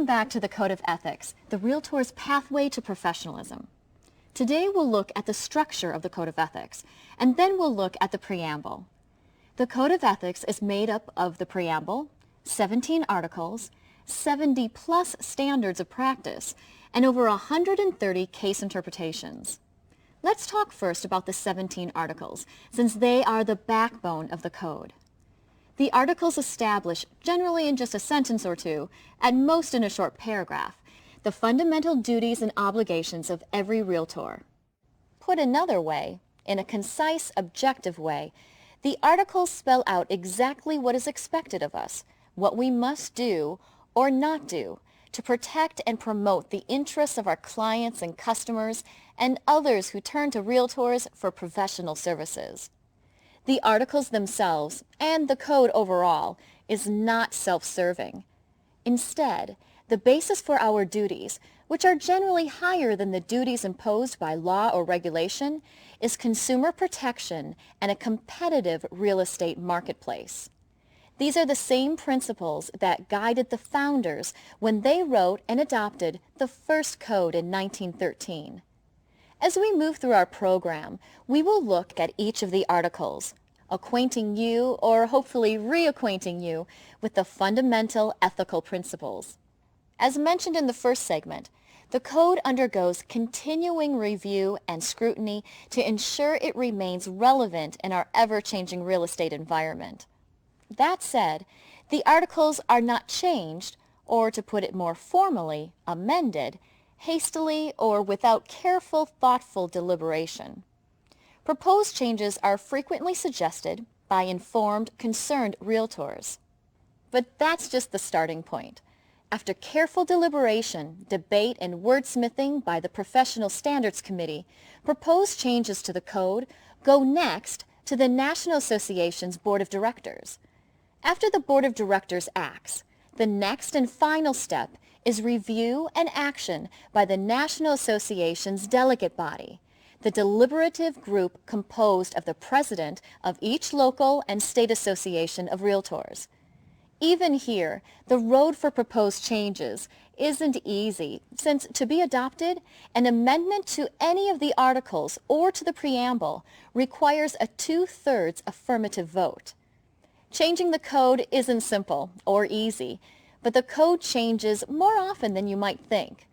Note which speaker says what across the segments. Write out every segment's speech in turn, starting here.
Speaker 1: Welcome back to the Code of Ethics, the Realtor's pathway to professionalism. Today we'll look at the structure of the Code of Ethics, and then we'll look at the preamble. The Code of Ethics is made up of the preamble, 17 articles, 70 plus standards of practice, and over 130 case interpretations. Let's talk first about the 17 articles, since they are the backbone of the code. The articles establish, generally in just a sentence or two, at most in a short paragraph, the fundamental duties and obligations of every realtor. Put another way, in a concise, objective way, the articles spell out exactly what is expected of us, what we must do or not do to protect and promote the interests of our clients and customers and others who turn to realtors for professional services. The articles themselves, and the code overall, is not self-serving. Instead, the basis for our duties, which are generally higher than the duties imposed by law or regulation, is consumer protection and a competitive real estate marketplace. These are the same principles that guided the founders when they wrote and adopted the first code in 1913. As we move through our program, we will look at each of the articles, acquainting you, or hopefully reacquainting you, with the fundamental ethical principles. As mentioned in the first segment, the code undergoes continuing review and scrutiny to ensure it remains relevant in our ever-changing real estate environment. That said, the articles are not changed, or to put it more formally, amended, hastily or without careful, thoughtful deliberation. Proposed changes are frequently suggested by informed, concerned realtors. But that's just the starting point. After careful deliberation, debate, and wordsmithing by the Professional Standards Committee, proposed changes to the code go next to the National Association's Board of Directors. After the Board of Directors acts, the next and final step is review and action by the National Association's delegate body, the deliberative group composed of the president of each local and state association of realtors. Even here, the road for proposed changes isn't easy, since to be adopted, an amendment to any of the articles or to the preamble requires a 2/3 affirmative vote. Changing the code isn't simple or easy, but the code changes more often than you might think.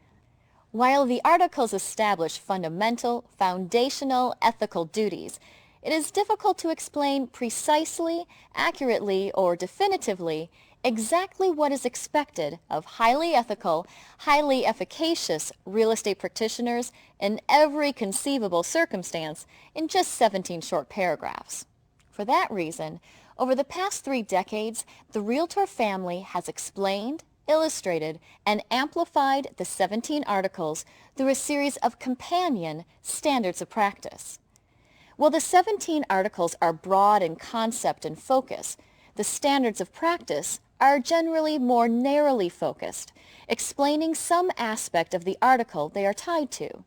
Speaker 1: While the articles establish fundamental, foundational ethical duties, it is difficult to explain precisely, accurately, or definitively exactly what is expected of highly ethical, highly efficacious real estate practitioners in every conceivable circumstance in just 17 short paragraphs. For that reason, over the past 3 decades, the Realtor family has explained, illustrated, and amplified the 17 articles through a series of companion standards of practice. While the 17 articles are broad in concept and focus, the standards of practice are generally more narrowly focused, explaining some aspect of the article they are tied to.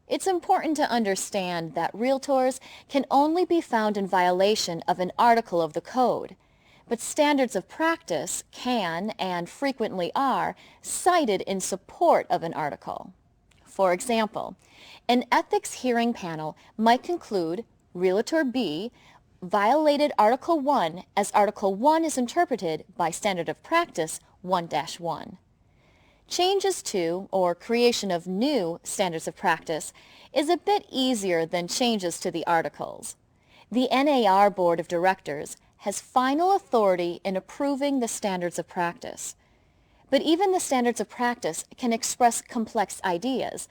Speaker 1: It's important to understand that realtors can only be found in violation of an article of the code, but standards of practice can, and frequently are, cited in support of an article. For example, an ethics hearing panel might conclude Realtor B violated Article 1 as Article 1 is interpreted by Standard of Practice 1-1. Changes to, or creation of new standards of practice is a bit easier than changes to the articles. The NAR Board of Directors has final authority in approving the standards of practice. But even the standards of practice can express complex ideas,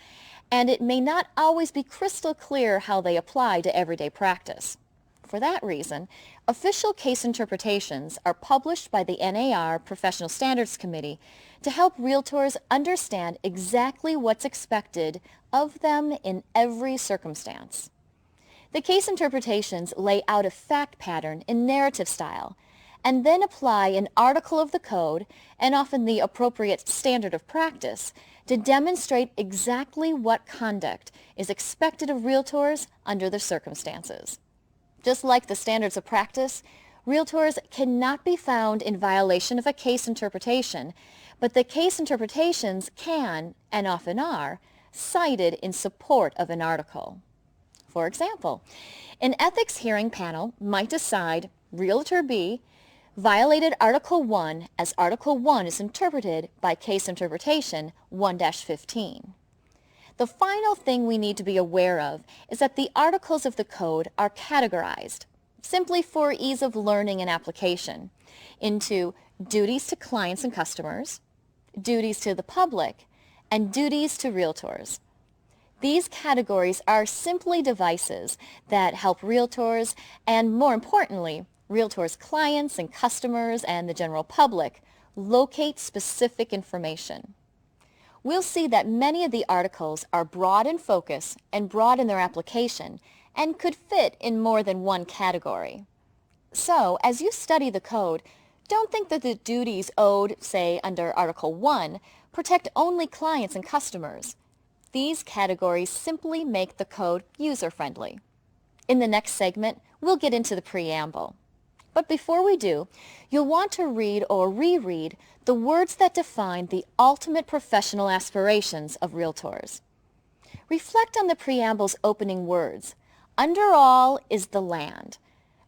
Speaker 1: and it may not always be crystal clear how they apply to everyday practice. For that reason, official case interpretations are published by the NAR Professional Standards Committee to help realtors understand exactly what's expected of them in every circumstance. The case interpretations lay out a fact pattern in narrative style, and then apply an article of the code, and often the appropriate standard of practice, to demonstrate exactly what conduct is expected of realtors under the circumstances. Just like the standards of practice, realtors cannot be found in violation of a case interpretation, but the case interpretations can, and often are, cited in support of an article. For example, an ethics hearing panel might decide Realtor B violated Article 1 as Article 1 is interpreted by Case Interpretation 1-15. The final thing we need to be aware of is that the articles of the code are categorized, simply for ease of learning and application, into duties to clients and customers, duties to the public, and duties to realtors. These categories are simply devices that help realtors and, more importantly, realtors' clients and customers and the general public locate specific information. We'll see that many of the articles are broad in focus and broad in their application and could fit in more than one category. So, as you study the code, don't think that the duties owed, say, under Article 1 protect only clients and customers. These categories simply make the code user-friendly. In the next segment, we'll get into the preamble. But before we do, you'll want to read or reread the words that define the ultimate professional aspirations of realtors. Reflect on the preamble's opening words. Under all is the land.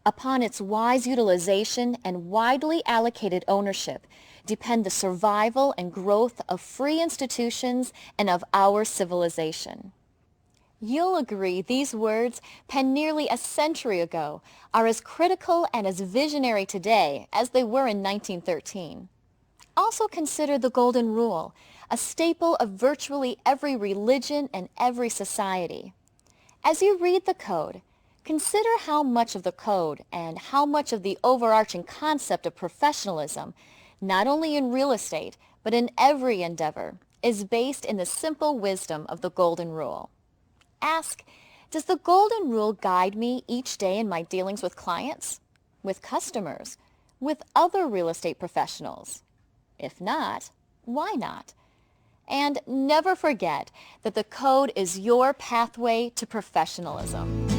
Speaker 1: Upon its wise utilization and widely allocated ownership depend the survival and growth of free institutions and of our civilization. You'll agree these words, penned nearly a century ago, are as critical and as visionary today as they were in 1913. Also consider the Golden Rule, a staple of virtually every religion and every society. As you read the code, consider how much of the code and how much of the overarching concept of professionalism, not only in real estate, but in every endeavor, is based in the simple wisdom of the Golden Rule. Ask, does the Golden Rule guide me each day in my dealings with clients, with customers, with other real estate professionals? If not, why not? And never forget that the code is your pathway to professionalism.